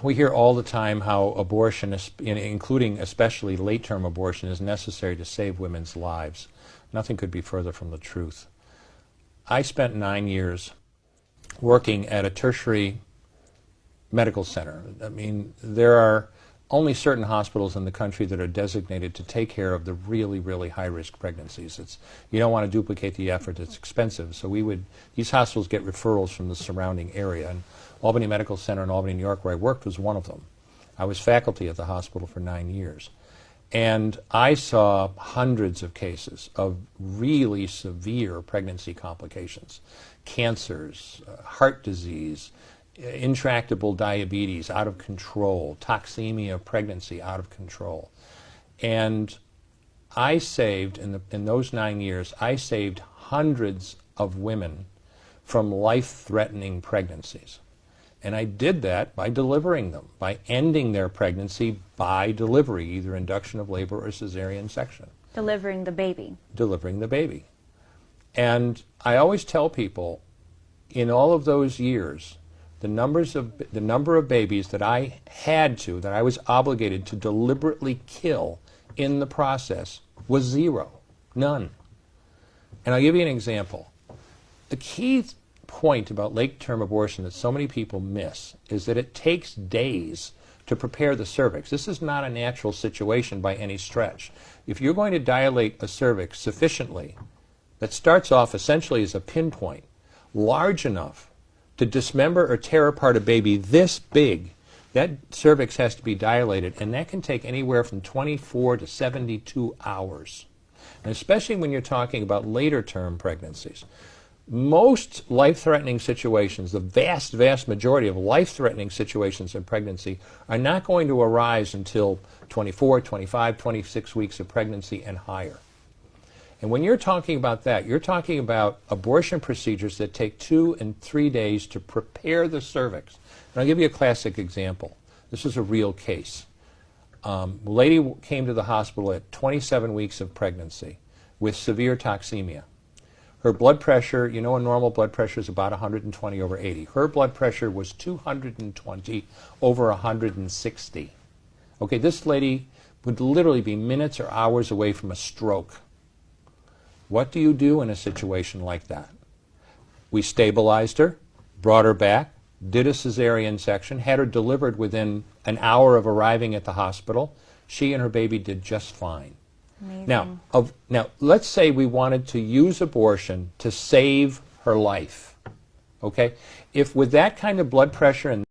we hear all the time how abortion, including especially late-term abortion, is necessary to save women's lives. Nothing could be further from the truth. I spent 9 years working at a tertiary medical center. I mean, there are only certain hospitals in the country that are designated to take care of the really, really high-risk pregnancies. You don't want to duplicate the effort. It's expensive. So these hospitals get referrals from the surrounding area. And Albany Medical Center in Albany, New York, where I worked, was one of them. I was faculty at the hospital for 9 years. And I saw hundreds of cases of really severe pregnancy complications, cancers, heart disease, intractable diabetes out of control, toxemia of pregnancy out of control. And I saved, in those 9 years, I saved hundreds of women from life-threatening pregnancies. And I did that by delivering them, by ending their pregnancy by delivery, either induction of labor or cesarean section. Delivering the baby. Delivering the baby. And I always tell people, in all of those years, the number of babies that I was obligated to deliberately kill in the process was zero, none. And I'll give you an example. The key point about late-term abortion that so many people miss is that it takes days to prepare the cervix. This is not a natural situation by any stretch. If you're going to dilate a cervix sufficiently, that starts off essentially as a pinpoint, large enough to dismember or tear apart a baby this big, that cervix has to be dilated, and that can take anywhere from 24 to 72 hours. And especially when you're talking about later-term pregnancies. Most life-threatening situations, the vast, vast majority of life-threatening situations in pregnancy are not going to arise until 24, 25, 26 weeks of pregnancy and higher. And when you're talking about that, you're talking about abortion procedures that take 2 and 3 days to prepare the cervix. And I'll give you a classic example. This is a real case. A lady came to the hospital at 27 weeks of pregnancy with severe toxemia. Her blood pressure, you know, a normal blood pressure is about 120 over 80. Her blood pressure was 220 over 160. Okay, this lady would literally be minutes or hours away from a stroke. What do you do in a situation like that? We stabilized her, brought her back, did a cesarean section, had her delivered within an hour of arriving at the hospital. She and her baby did just fine. Amazing. Now, let's say we wanted to use abortion to save her life. Okay? If with that kind of blood pressure and